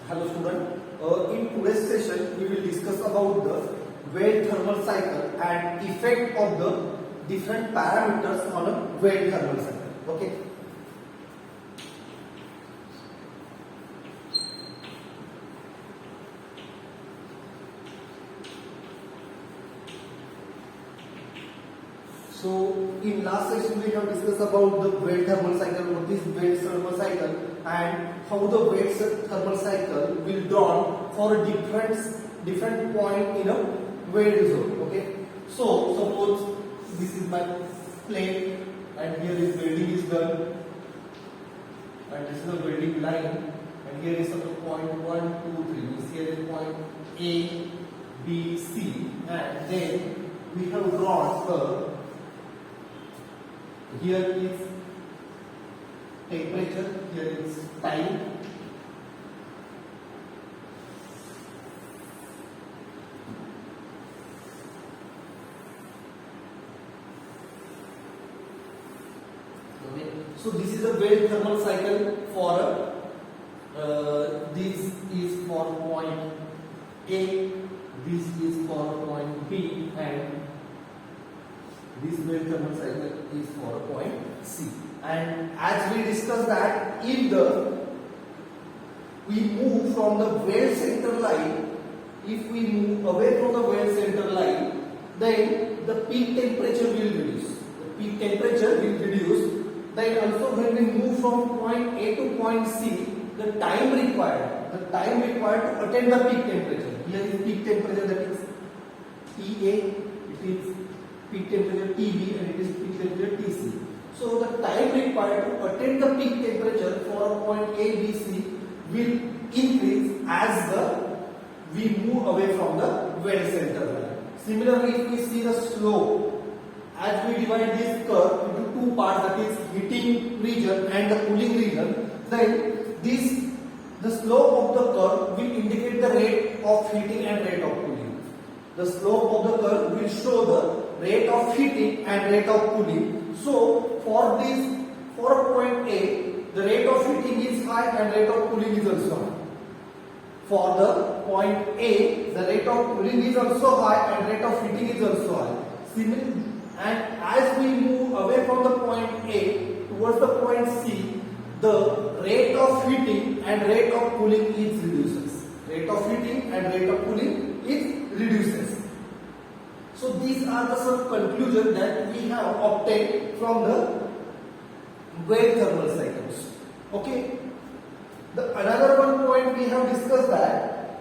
Hello student, in today's session we will discuss about the weld thermal cycle and effect of the different parameters on a weld thermal cycle. Okay. So in last session we have discussed about the weld thermal cycle, what is weld thermal cycle, and how the weld thermal cycle will drawn for a different point in a weld zone. Okay. So suppose this is my plate and here is welding is done, and this is the welding line, and here is the point 1, 2, 3. Means here is point A, B, C, and then we have drawn a. Here is temperature, here is time, okay. So this is a weld thermal cycle for this is for point A, this is for point B, and this weld thermal cycle is for point C. And as we discussed that if we move from the weld center line, if we move away from the weld center line, then the peak temperature will reduce. The peak temperature will reduce. Then also when we move from point A to point C, the time required to attain the peak temperature. Here is peak temperature, that is TA, it is peak temperature TB, and it is peak temperature TC. So the time required to attain the peak temperature for a point A, B, C will increase as we move away from the weld center line. Similarly, if we see the slope, as we divide this curve into two parts, that is heating region and the cooling region, then the slope of the curve will indicate the rate of heating and rate of cooling. The slope of the curve will show the rate of heating and rate of cooling. So for a point A, the rate of heating is high and rate of cooling is also high. For the point A, the rate of cooling is also high and rate of heating is also high. And as we move away from the point A towards the point C, the rate of heating and rate of cooling is reduces. Rate of heating and rate of cooling is reduces. So these are the some conclusion that we have obtained from the weld thermal cycles. Okay. Another one point we have discussed that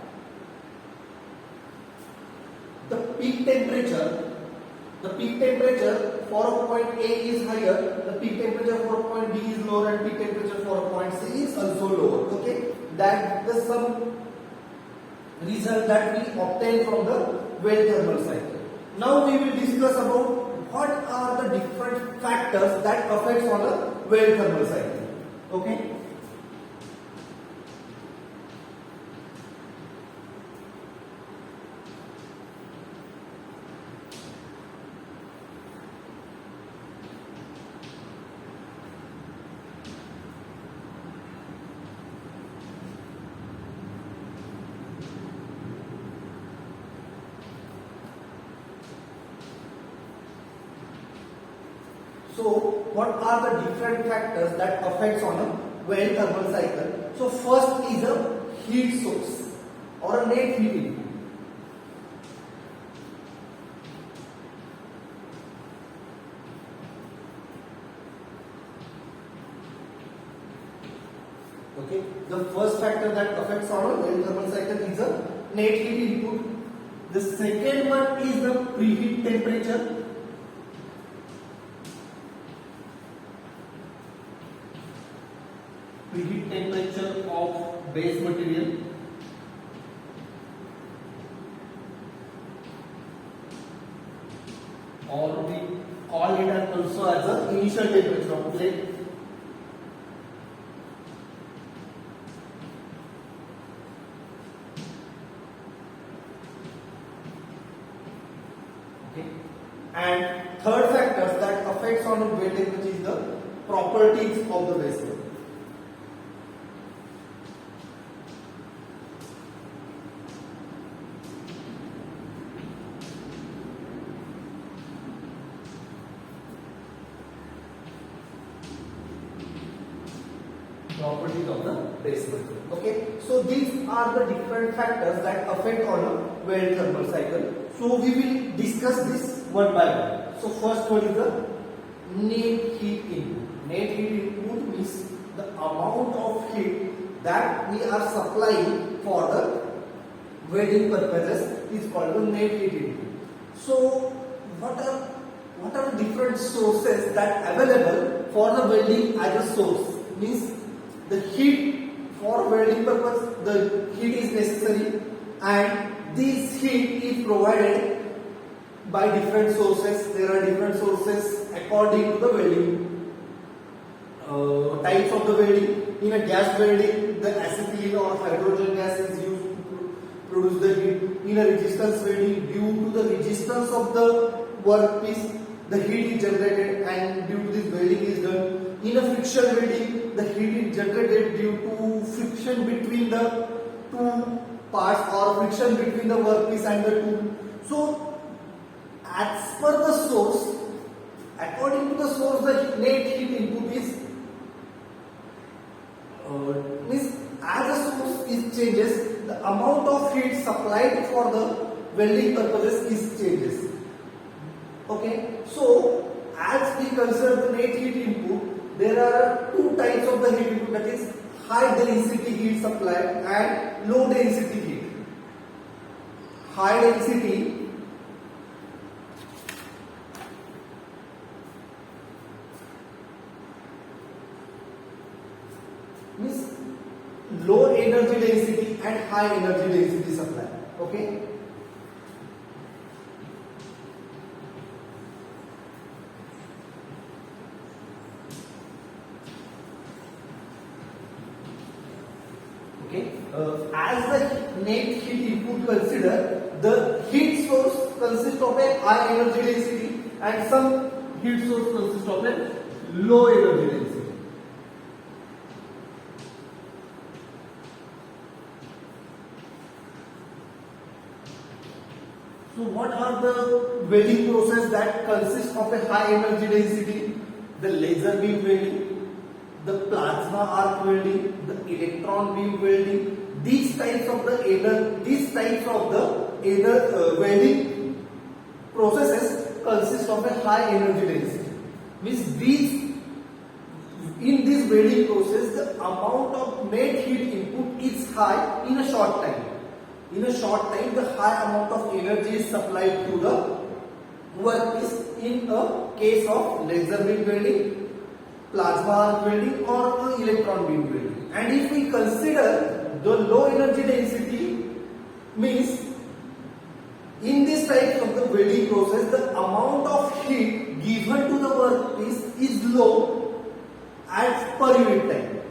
the peak temperature for a point A is higher, the peak temperature for a point B is lower, and peak temperature for a point C is also lower. Okay. That is some result that we obtain from the weld thermal cycle. Now we will discuss about what are the different factors that affects on a weld thermal cycle. Okay. So what are the different factors that affects on a weld thermal cycle? So first is a heat source or a net heat input. Okay, the first factor that affects on a weld thermal cycle is a net heat input. The second one is the preheat temperature. Preheat temperature of base material. Or we call it as also as the initial temperature of plate. Okay. And third factors that affects on welding, which is the properties of the vessel. properties of the base material. Okay, so these are the different factors that affect on a weld thermal cycle. So we will discuss this one by one. So first one is the net heat input. Net heat input means the amount of heat that we are supplying for the welding purposes is called the net heat input. So what are the different sources that available for the welding as a source? Means the heat for welding purpose, the heat is necessary, and this heat is provided by different sources. There are different sources according to the welding types of the welding. In a gas welding, the acetylene or hydrogen gas is used to produce the heat. In a resistance welding, due to the resistance of the workpiece, the heat is generated, and due to this welding is done. In a friction welding, the heat is generated due to friction between the two parts or friction between the workpiece and the tool. So, as per the source, according to the source, the net heat input is means as the source is changes, the amount of heat supplied for the welding purposes is changes. Okay, so as we consider the net heat input, there are two types of the heat input, that is high density heat supply and low density heat. High density means low energy density and high energy density supply. Okay. As the net heat input consider, the heat source consists of a high energy density and some heat source consists of a low energy density. So what are the welding process that consist of a high energy density? The laser beam welding, the plasma arc welding, the electron beam welding. These types of the welding processes consist of a high energy density. Means in this welding process, the amount of net heat input is high in a short time. In a short time, the high amount of energy is supplied to the workpiece in a case of laser beam welding, plasma arc welding, or electron beam welding. And if we consider the low energy density, means in this type of the welding process, the amount of heat given to the workpiece is low at per unit time.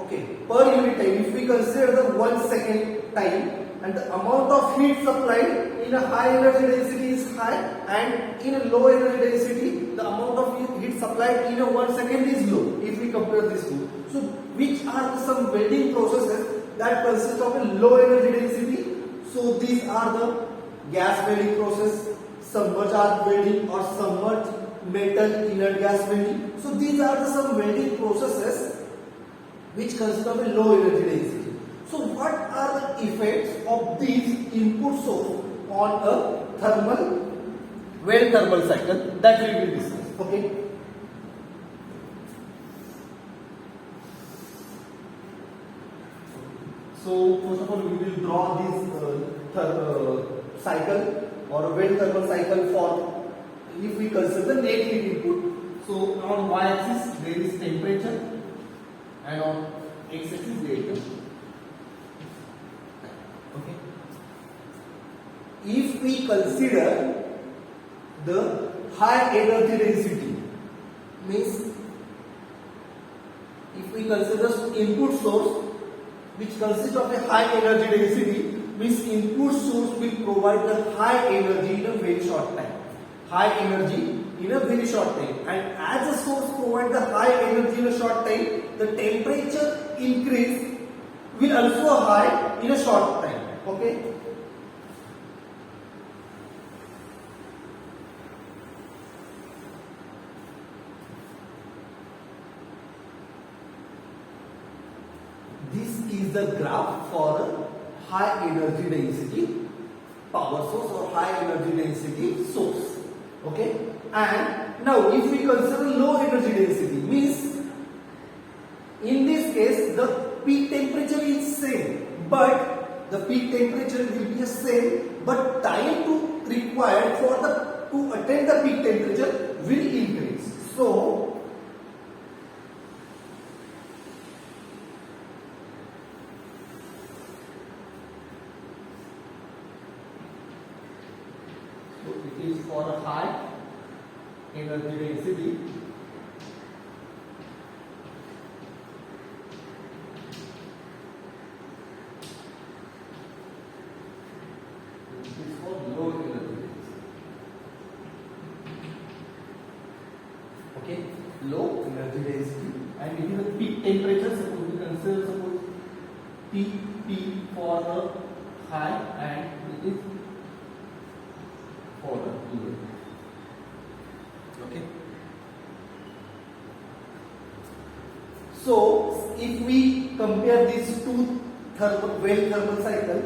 Okay, per unit time, if we consider the 1 second time, and the amount of heat supplied in a high energy density is high, and in a low energy density, the amount of heat supplied in a 1 second is low. If we compare these two, so which are some welding processes that consist of a low energy density? So these are the gas welding process, submerged arc welding, or submerged metal inert gas welding. So these are the some welding processes which consist of a low energy density. So what are the effects of these input source on a weld thermal cycle? That we will discuss. Okay. So first of all, we will draw this cycle or a weld thermal cycle for, if we consider the net heat input. So on y-axis there is temperature, and on x-axis there is. Okay. If we consider the high energy density, means if we consider input source which consists of a high energy density, means input source will provide the high energy in a very short time. High energy in a very short time, and as the source provides the high energy in a short time, the temperature increase will also high in a short time. Okay. this is the graph for a high energy density power source or high energy density source. Okay, and now if we consider low energy density, means in this case the peak temperature is same, but the peak temperature will be the same, but time to required for the to attain the peak temperature will increase. So it is for a high energy density. It is for low energy density. Okay, low energy density, and it is a peak temperature. Suppose we consider P for a high and it is for a low. Okay. So if we compare these two thermal cycle,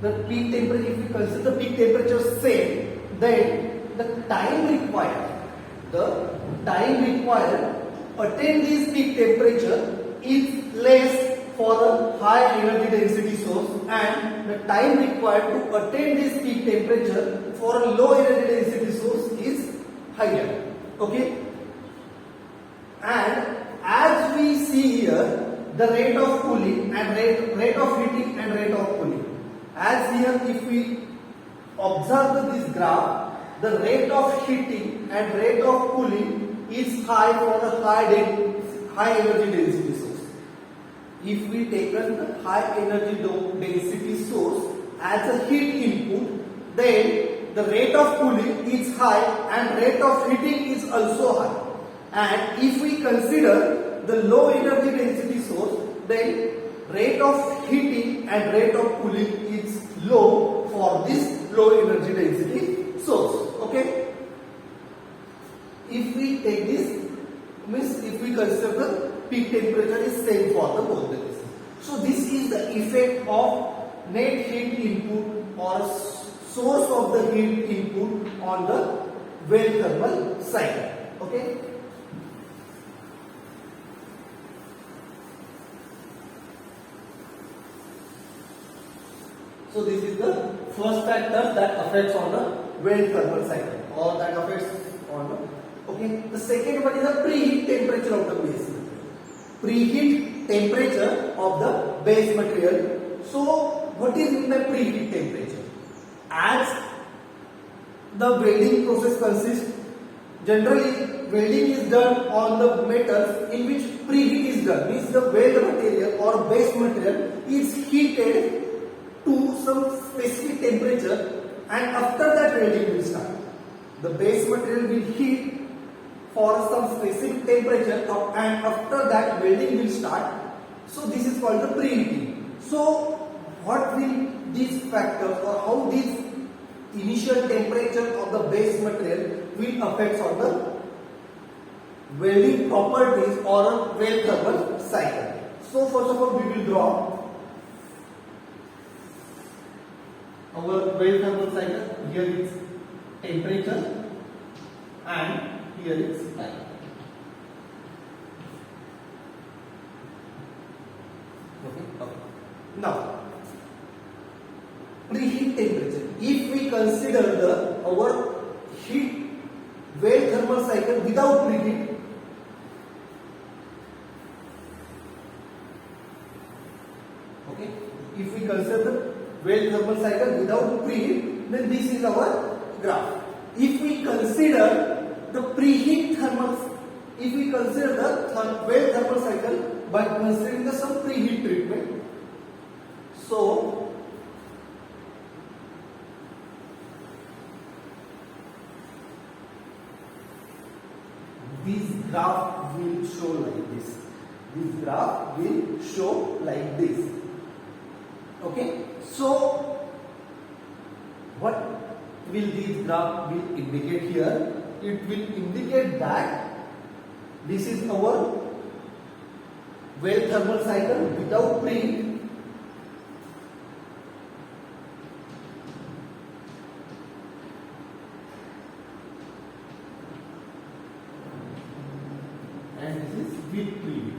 the peak temperature, if we consider the peak temperature same, then the time required to attain this peak temperature is less for a high energy density source, and the time required to attain this peak temperature for a low energy density source is higher. Okay, and as we see here, the rate of cooling and rate of heating and rate of cooling. As here, if we observe this graph, the rate of heating and rate of cooling is high for the high energy density source. If we take the high energy density source as a heat input, then the rate of cooling is high and rate of heating is also high. And if we consider the low energy density source, then rate of heating and rate of cooling is low for this low energy density source. Okay, if we take this, means if we consider the peak temperature is same for the both the cases. So this is the effect of net heat input or source of the heat input on the well thermal cycle. Okay. So this is the first factor that affects on the well thermal cycle, or that affects on the. Okay. The second one is the preheat temperature of the base material. Preheat temperature of the base material. So what is in the preheat temperature? As the welding process consists, generally welding is done on the metals in which preheat is done. Means the weld material or base material is heated to some specific temperature, and after that welding will start. The base material will heat for some specific temperature, and after that welding will start. So this is called the preheating. So what will these factors, or how these initial temperature of the base material will affect on the welding properties or a well thermal cycle? So first of all, we will draw our well thermal cycle. Here is temperature and here is time. Okay. Now, preheat temperature. If we consider our heat well thermal cycle without preheat, okay. If we consider the well thermal cycle without preheat, then this is our graph. If we consider the preheat thermal, if we consider the well thermal cycle by considering the some preheat treatment, so this graph will show like this. This graph will show like this. Okay, so what will this graph will indicate here? It will indicate that this is our Weld thermal cycle without preheat. And this is with preheat.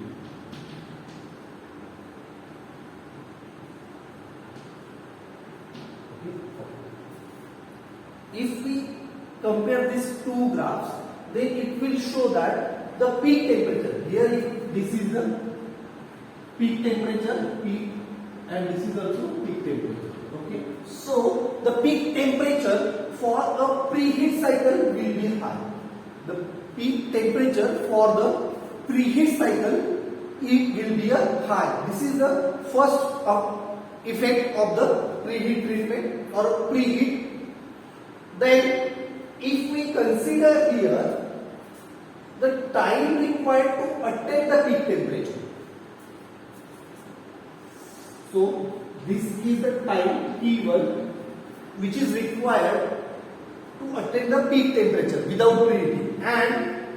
If we compare these two graphs, then it will show that the peak temperature, here this is the peak temperature, peak, and this is also peak temperature. Okay, so the peak temperature for a preheat cycle will be high. The peak temperature for the preheat cycle, it will be a high. This is the first effect of the preheat treatment or preheat. Then if we consider here the time required to attain the peak temperature, so this is the time T1 which is required to attain the peak temperature without preheating, and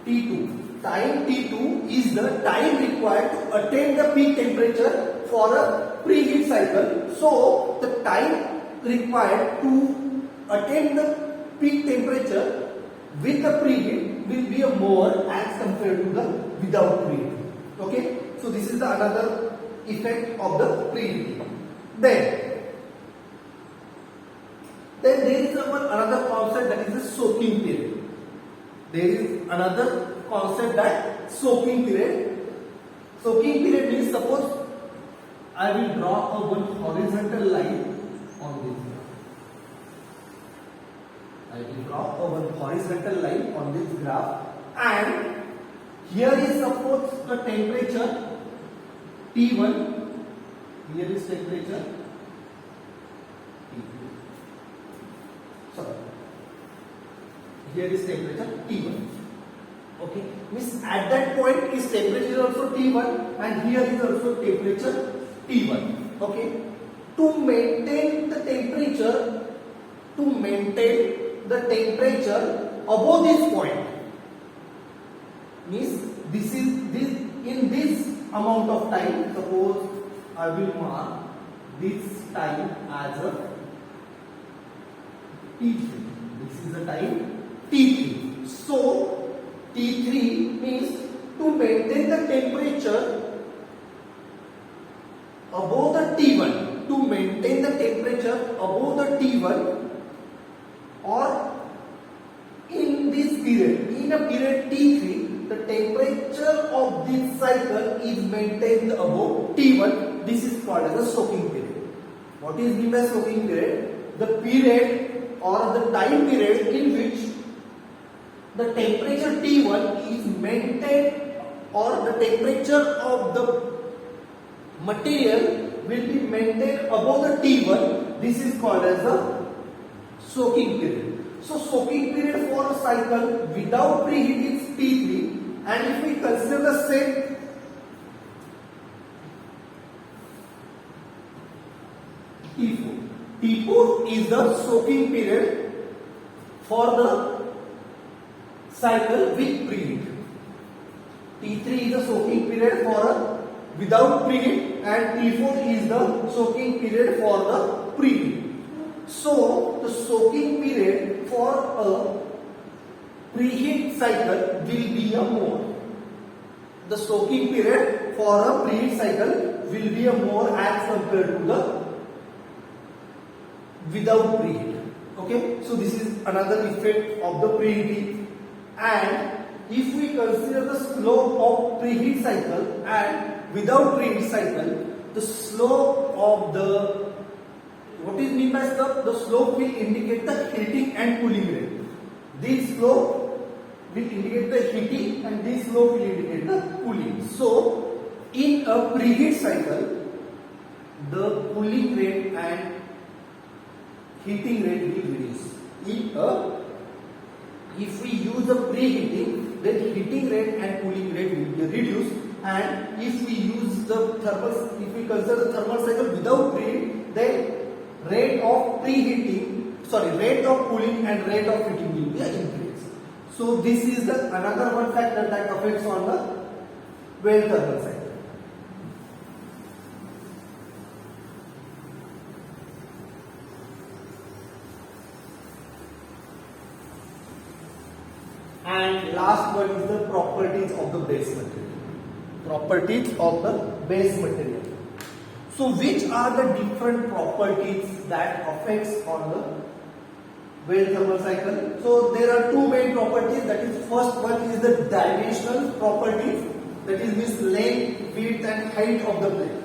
T2. Time T2 is the time required to attain the peak temperature for a preheat cycle. So the time required to attain the peak temperature with the preheat will be a more as compared to the without preheat. Okay, so this is the another effect of the preheating. Then there is another concept, that is the soaking period. There is another concept, that soaking period. Soaking period means, suppose I will draw a one horizontal line on this graph. I will draw a one horizontal line on this graph, and here is suppose the temperature T1. Here is temperature T2. Sorry. Here is temperature T1. Okay, means at that point is temperature also T1, and here is also temperature T1. Okay, to maintain the temperature, above this point, means this in this amount of time. Suppose I will mark this time as a T3. This is the time T3. So T3 means to maintain the temperature above the T1, to maintain the temperature above the T1, or in this period, in a period T3, the temperature of this cycle is maintained above T1. This is called as a soaking period. What is meant by soaking period? The period or the time period in which the temperature T1 is maintained, or the temperature of the material will be maintained above the T1. This is called as a soaking period. So soaking period for a cycle without preheat is T3, and if we consider the same T4. T4 is the soaking period for the cycle with preheat. T3 is the soaking period for a without preheat, and T4 is the soaking period for the preheat. So the soaking period for a preheat cycle will be a more. The soaking period for a preheat cycle will be a more as compared to the without preheat. Okay, so this is another effect of the preheating. And if we consider the slope of preheat cycle and without preheat cycle, the slope of the, what is meant by slope? The slope will indicate the heating and cooling rate. This slope will indicate the heating, and this slope will indicate the cooling. So in a preheat cycle, the cooling rate and heating rate will reduce. If we use the preheating, then heating rate and cooling rate will be reduced. And if we use the thermal, if we consider the thermal cycle without preheat, then rate of preheating rate of cooling and rate of heating will be increased. So this is the another one factor that affects on the well thermal cycle. And last one is the properties of the base material. Properties of the base material. So which are the different properties that affects on the well thermal cycle? So there are two main properties. That is, first one is the dimensional properties. That is means length, width and height of the plate.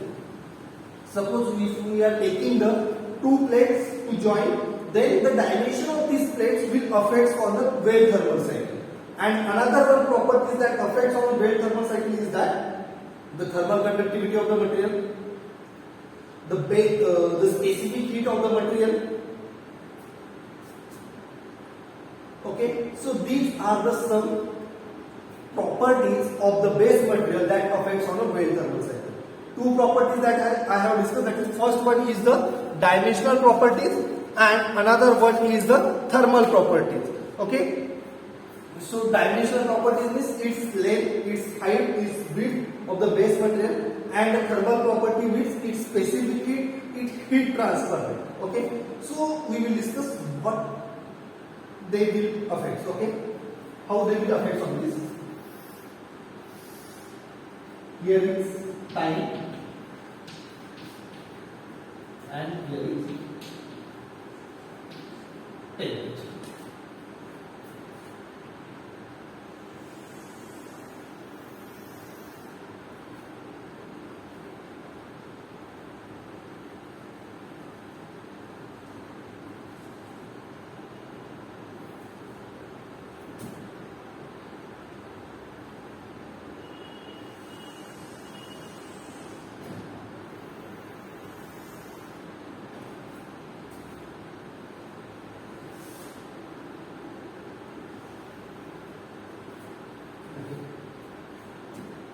Suppose if we are taking the two plates to join, then the dimension of these plates will affect on the well thermal cycle. And another one property that affects on the well thermal cycle is that the thermal conductivity of the material, the specific heat of the material. Okay, so these are the some properties of the base material that affects on a well thermal cycle. Two properties that I have discussed. That is, first one is the dimensional properties and another one is the thermal properties. Okay. So dimensional properties means its length, its height, its width of the base material, and the thermal property means its specific heat, its heat transfer rate. Okay. So we will discuss what they will affect. Okay. How they will affect on this. Here is time and here is temperature.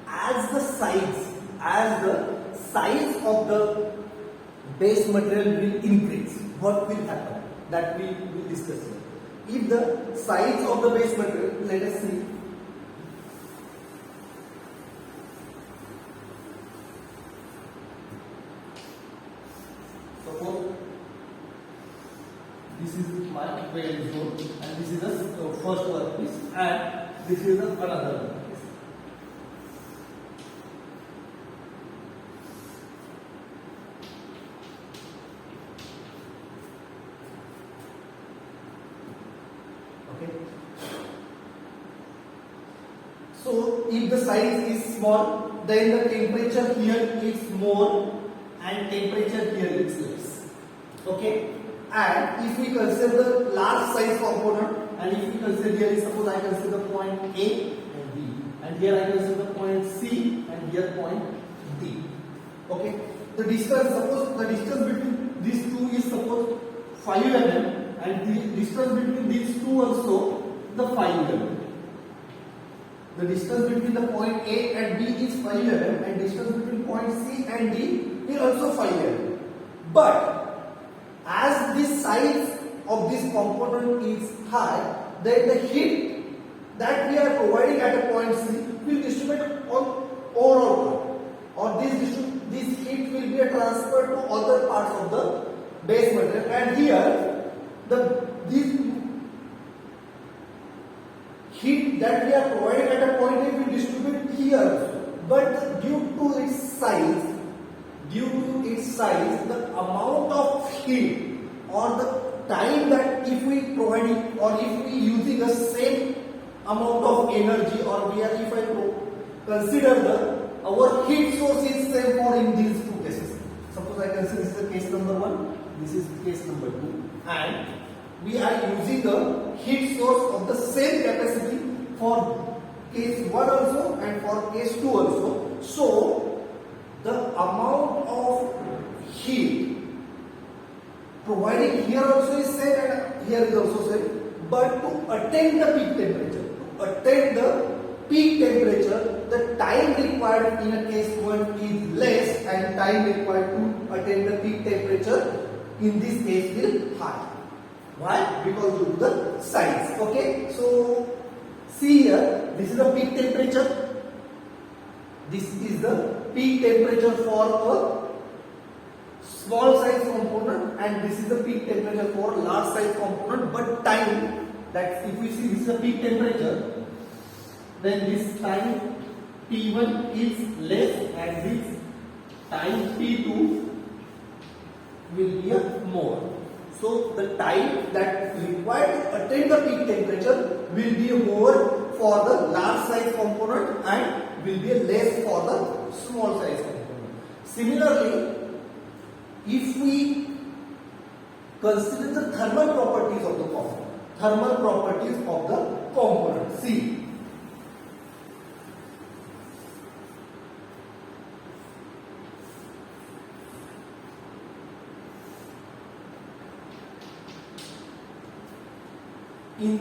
As the size of the base material will increase, what will happen? That we will discuss here. If the size of the base material, let us see. Suppose this is my well zone and this is the first workpiece and this is the another workpiece. So if the size is small, then the temperature here is more and temperature here is less. Okay. And if we consider the large size component, and if we consider here, suppose I consider point A and B, and here I consider point C and here point D. Okay. The distance, suppose the distance between these two is suppose 5 mm, and the distance between these two also the 5 mm. The distance between the point A and B is 5 mm and distance between point C and D is also 5 mm. But as the size of this component is high, then the heat that we are providing at a point C will distribute on overall part, or this heat will be transferred to other parts of the base material, and here this heat that we are providing at a point A will distribute here, but due to its size, the amount of heat or the time that if we providing or if we using the same amount of energy, or if I consider our heat source is same for in these two cases. Suppose I consider this is the case number 1, this is case number 2, and we are using the heat source of the same capacity for case 1 also and for case 2 also. So the amount of heat providing here also is same and here is also same, but to attain the peak temperature, the time required in a case 1 is less and time required to attain the peak temperature in this case will high. Why? Because due to the size. Okay, so see here, this is the peak temperature. This is the peak temperature for a small size component, and this is the peak temperature for large size component. But time, that if we see this is the peak temperature, then this time T1 is less and this time T2 will be a more. So the time that required to attain the peak temperature will be more for the large size component and will be less for the small size component. Similarly, if we consider the thermal properties of the component, see, in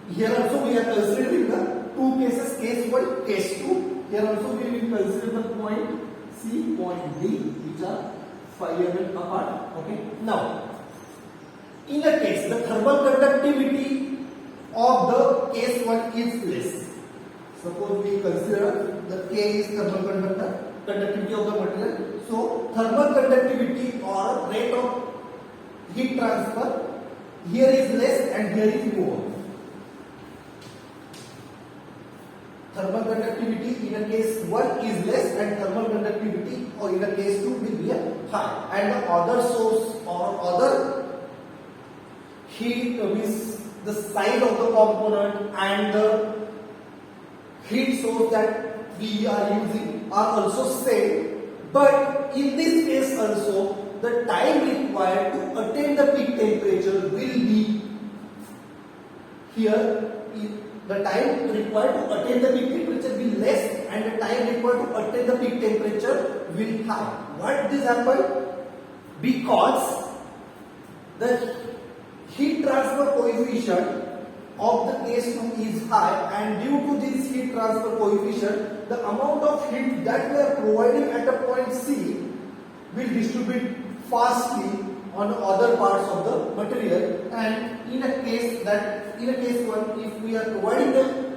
here also we are considering the two cases, case 1, case 2. Here also we will consider the point C, point D, which are 5 mm apart. Okay. Now, in the case, the thermal conductivity of the case 1 is less. Suppose we consider the K is thermal conductivity of the material. So, thermal conductivity or rate of heat transfer here is less and here is more. Thermal conductivity in a case 1 is less and thermal conductivity or in a case 2 will be high, and the other source or other heat means the size of the component and the heat source that we are using are also same, but in this case also the time required to attain the peak temperature will be here. The time required to attain the peak temperature will less and the time required to attain the peak temperature will high. Why this happened? Because the heat transfer coefficient of the case 2 is high, and due to this heat transfer coefficient, the amount of heat that we are providing at the point C will distribute fastly on other parts of the material, and in a case 1, if we are providing the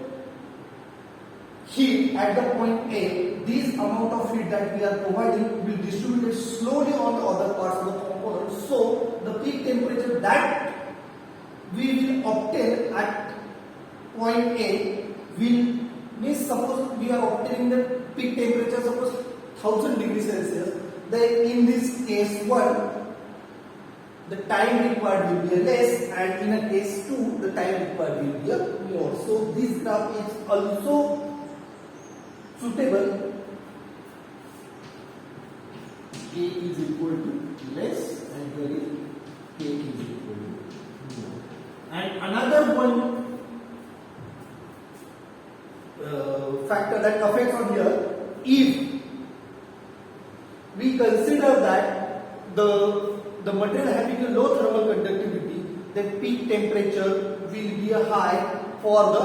heat at the point A, this amount of heat that we are providing will distribute slowly on the other parts of the component. So the peak temperature that we will obtain at point A will means, suppose we are obtaining the peak temperature, suppose 1000 degrees Celsius, then in this case 1 the time required will be less, and in a case 2 the time required will be more. So this graph is also suitable. A is equal to less and here is K is equal to more. And another one factor that affects on here, if we consider that the material having a low thermal conductivity, then peak temperature will be high for the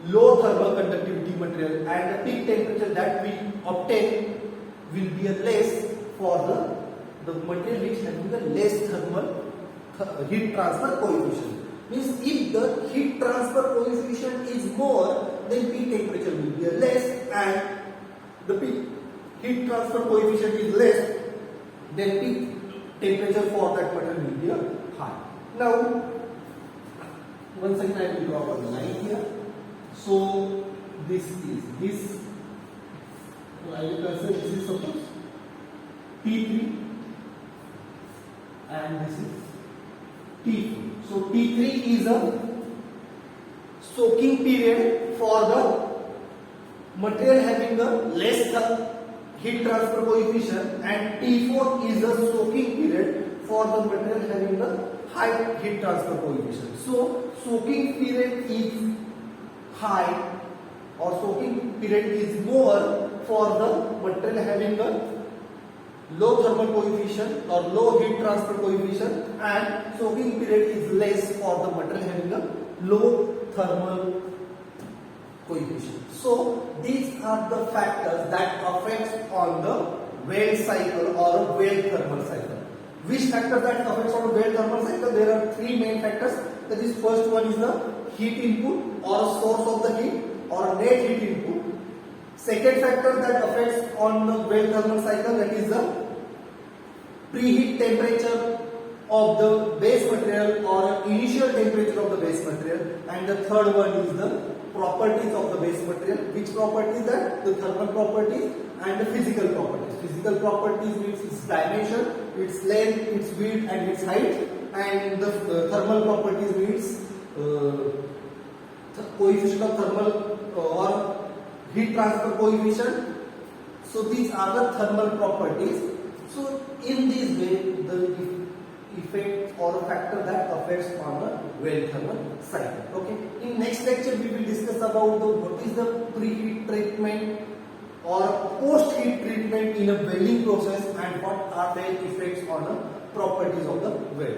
low thermal conductivity material, and the peak temperature that we obtain will be less for the material which having the less thermal heat transfer coefficient. Means if the heat transfer coefficient is more, then peak temperature will be less, and the peak heat transfer coefficient is less, then peak temperature for that material will be high. Now, once again I will draw a line here. So this is this. So I will consider this is suppose T3 and this is T4. So T3 is a soaking period for the material having a less heat transfer coefficient, and T4 is a soaking period for the material having the high heat transfer coefficient. So soaking period is high or soaking period is more for the material having a low thermal coefficient or low heat transfer coefficient, and soaking period is less for the material having a low thermal coefficient. So these are the factors that affect on the Weld cycle or a Weld thermal cycle. Which factors that affects on the weld thermal cycle? There are three main factors. That is, first one is the heat input or source of the heat or net heat input. Second factor that affects on the weld thermal cycle, that is the preheat temperature of the base material or initial temperature of the base material. And the third one is the properties of the base material. Which properties? That the thermal properties and the physical properties. Physical properties means its dimension, its length, its width and its height, and the thermal properties means coefficient of thermal or heat transfer coefficient. So these are the thermal properties. So in this way, the effect or factor that affects on the weld thermal cycle. Okay. In next lecture, we will discuss about what is the preheat treatment or post heat treatment in a welding process and what are their effects on the properties of the weld.